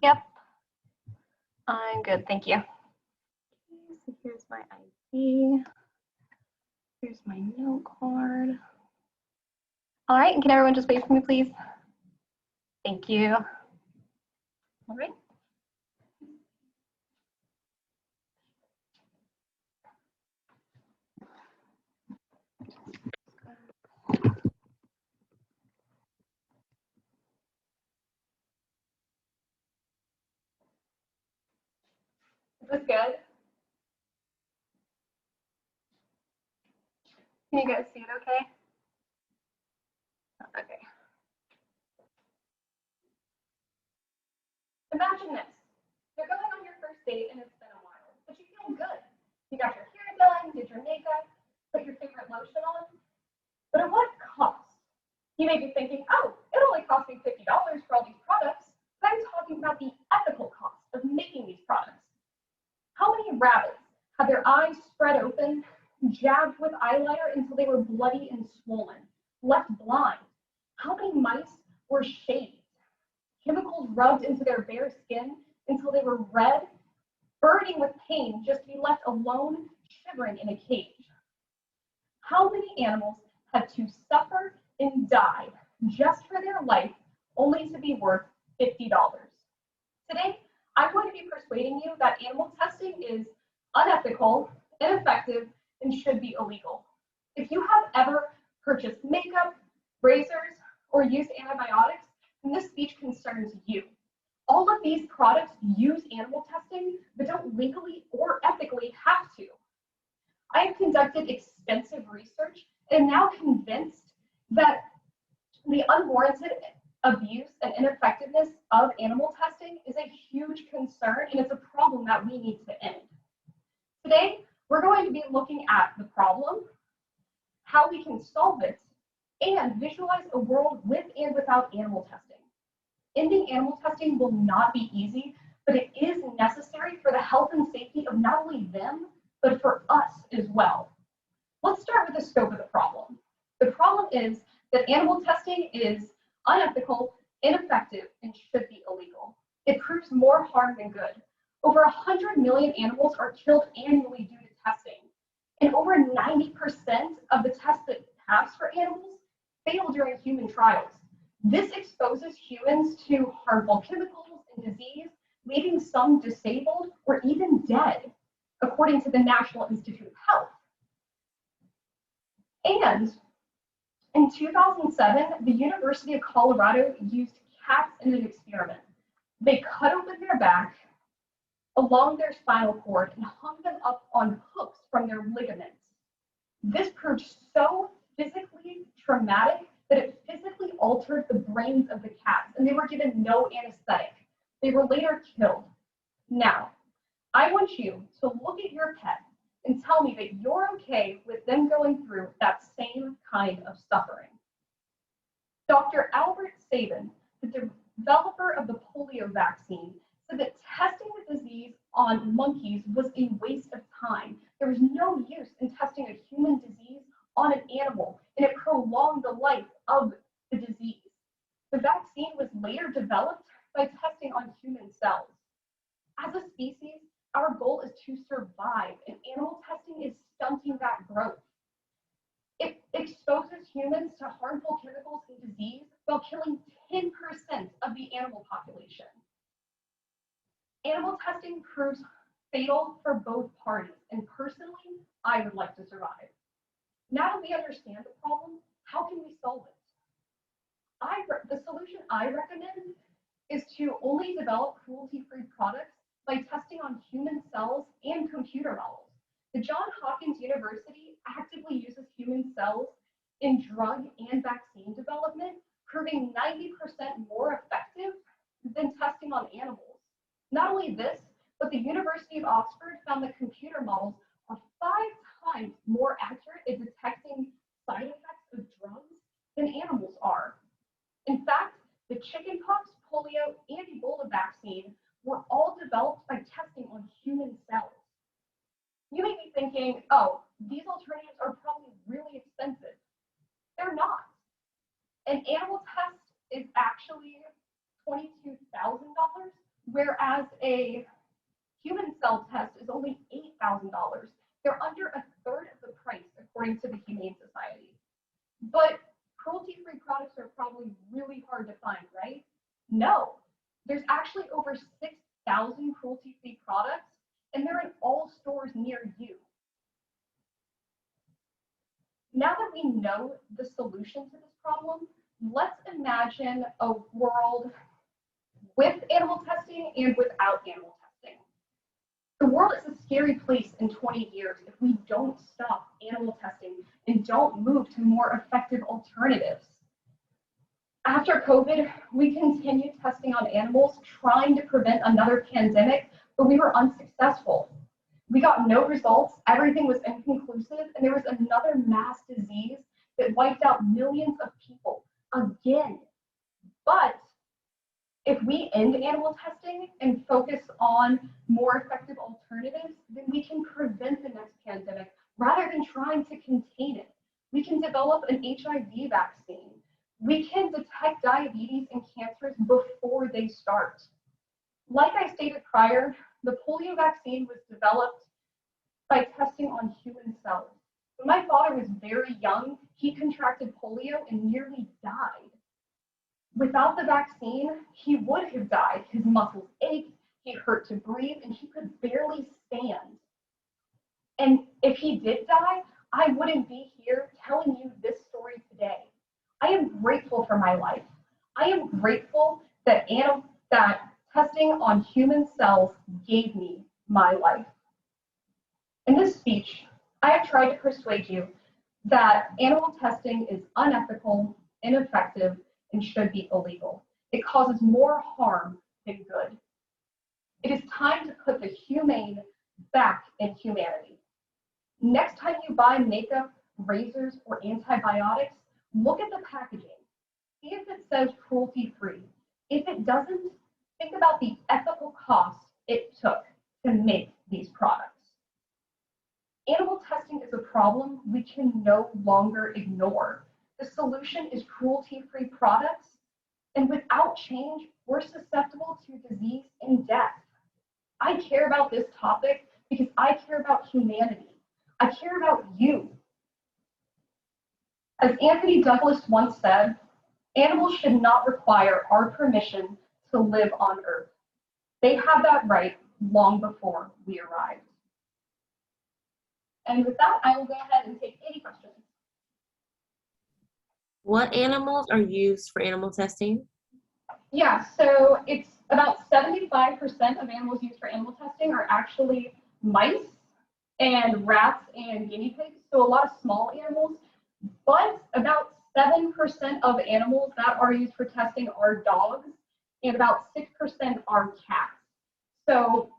Yep, I'm good, thank you. So here's my ID. Here's my note card. All right, and can everyone just wait for me, please? Thank you. All right. Is this good? Can you guys see it okay? Okay. Imagine this. You're going on your first date and it's been a while, but you feel good. You got your hair done, did your makeup, put your favorite lotion on, but at what cost? You may be thinking, oh, it only cost me $50 for all these products, but I'm talking about the ethical cost of making these products. How many rabbits had their eyes spread open, jabbed with eyeliner until they were bloody and swollen, left blind? How many mice were shaved, chemicals rubbed into their bare skin until they were red, burning with pain just to be left alone, shivering in a cage? How many animals had to suffer and die just for their life, only to be worth $50? Today, I'm going to be persuading you that animal testing is unethical, ineffective, and should be illegal. If you have ever purchased makeup, razors, or used antibiotics, then this speech concerns you. All of these products use animal testing, but don't legally or ethically have to. I have conducted extensive research and am now convinced that the unwarranted abuse and ineffectiveness of animal testing is a huge concern, and it's a problem that we need to end. Today, we're going to be looking at the problem, how we can solve it, and visualize a world with and without animal testing. Ending animal testing will not be easy, but it is necessary for the health and safety of not only them, but for us as well. Let's start with the scope of the problem. The problem is that animal testing is unethical, ineffective, and should be illegal. It proves more harm than good. Over 100 million animals are killed annually due to testing, and over 90% of the tests that pass for animals fail during human trials. This exposes humans to harmful chemicals and disease, leaving some disabled or even dead, according to the National Institute of Health. And in 2007, the University of Colorado used cats in an experiment. They cut open their back along their spinal cord and hung them up on hooks from their ligaments. This proved so physically traumatic that it physically altered the brains of the cats, and they were given no anesthetic. They were later killed. Now, I want you to look at your pet and tell me that you're okay with them going through that same kind of suffering. Dr. Albert Sabin, the developer of the polio vaccine, said that testing the disease on monkeys was a waste of time. There was no use in testing a human disease on an animal, and it prolonged the life of the disease. The vaccine was later developed by testing on human cells. As a species, our goal is to survive, and animal testing is stunting that growth. It exposes humans to harmful chemicals and disease while killing 10% of the animal population. Animal testing proves fatal for both parties, and personally, I would like to survive. Now that we understand the problem, how can we solve it? The solution I recommend is to only develop cruelty-free products by testing on human cells and computer models. The Johns Hopkins University actively uses human cells in drug and vaccine development, proving 90% more effective than testing on animals. Not only this, but the University of Oxford found that computer models are 5 times more accurate at detecting side effects of drugs than animals are. In fact, the chickenpox, polio, and Ebola vaccine were all developed by testing on human cells. You may be thinking, oh, these alternatives are probably really expensive. They're not. An animal test is actually $22,000, whereas a human cell test is only $8,000. They're under a third of the price, according to the Humane Society. But cruelty-free products are probably really hard to find, right? No, there's actually over 6,000 cruelty-free products, and they're in all stores near you. Now that we know the solution to this problem, let's imagine a world with animal testing and without animal testing. The world is a scary place in 20 years if we don't stop animal testing and don't move to more effective alternatives. After COVID, we continued testing on animals, trying to prevent another pandemic, but we were unsuccessful. We got no results, everything was inconclusive, and there was another mass disease that wiped out millions of people again. But if we end animal testing and focus on more effective alternatives, then we can prevent the next pandemic rather than trying to contain it. We can develop an HIV vaccine. We can detect diabetes and cancers before they start. Like I stated prior, the polio vaccine was developed by testing on human cells. When my father was very young, he contracted polio and nearly died. Without the vaccine, he would have died. His muscles ached, he hurt to breathe, and he could barely stand. And if he did die, I wouldn't be here telling you this story today. I am grateful for my life. I am grateful that testing on human cells gave me my life. In this speech, I have tried to persuade you that animal testing is unethical, ineffective, and should be illegal. It causes more harm than good. It is time to put the humane back in humanity. Next time you buy makeup, razors, or antibiotics, look at the packaging. See if it says cruelty-free. If it doesn't, think about the ethical cost it took to make these products. Animal testing is a problem we can no longer ignore. The solution is cruelty-free products, and without change, we're susceptible to disease and death. I care about this topic because I care about humanity. I care about you. As Anthony Douglas once said, animals should not require our permission to live on Earth. They had that right long before we arrived. And with that, I will go ahead and take any questions. What animals are used for animal testing? Yeah, so it's about 75% of animals used for animal testing are actually mice and rats and guinea pigs, so a lot of small animals, but about 7% of animals that are used for testing are dogs, and about 6% are cats. So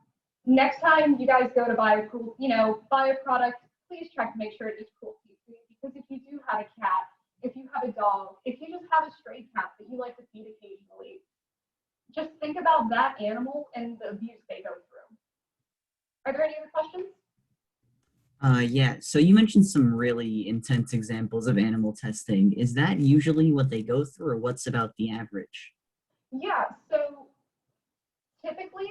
next time you guys go to buy a product, please check to make sure it is cruelty-free, because if you do have a cat, if you have a dog, if you just have a stray cat that you like to feed occasionally, just think about that animal and the abuse they go through. Are there any other questions? Yeah, so you mentioned some really intense examples of animal testing. Is that usually what they go through, or what's about the average? Yeah, so typically,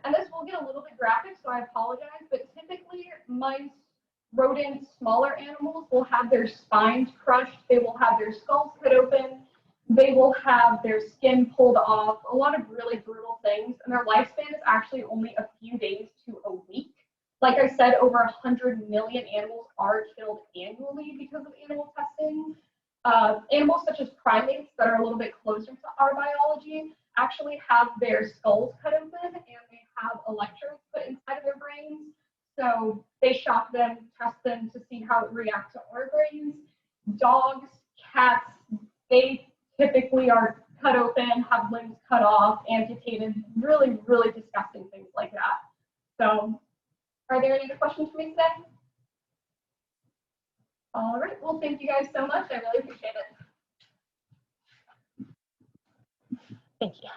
and this will get a little bit graphic, so I apologize, but typically mice, rodents, smaller animals will have their spines crushed, they will have their skulls cut open, they will have their skin pulled off, a lot of really brutal things, and their lifespan is actually only a few days to a week. Like I said, over 100 million animals are killed annually because of animal testing. Animals such as primates that are a little bit closer to our biology actually have their skulls cut open and they have electrodes put inside of their brains. So they shock them, test them to see how it reacts to our brains. Dogs, cats, they typically are cut open, have limbs cut off, amputated, really, really disgusting things like that. So are there any other questions for me today? All right, well, thank you guys so much. I really appreciate it. Thank you.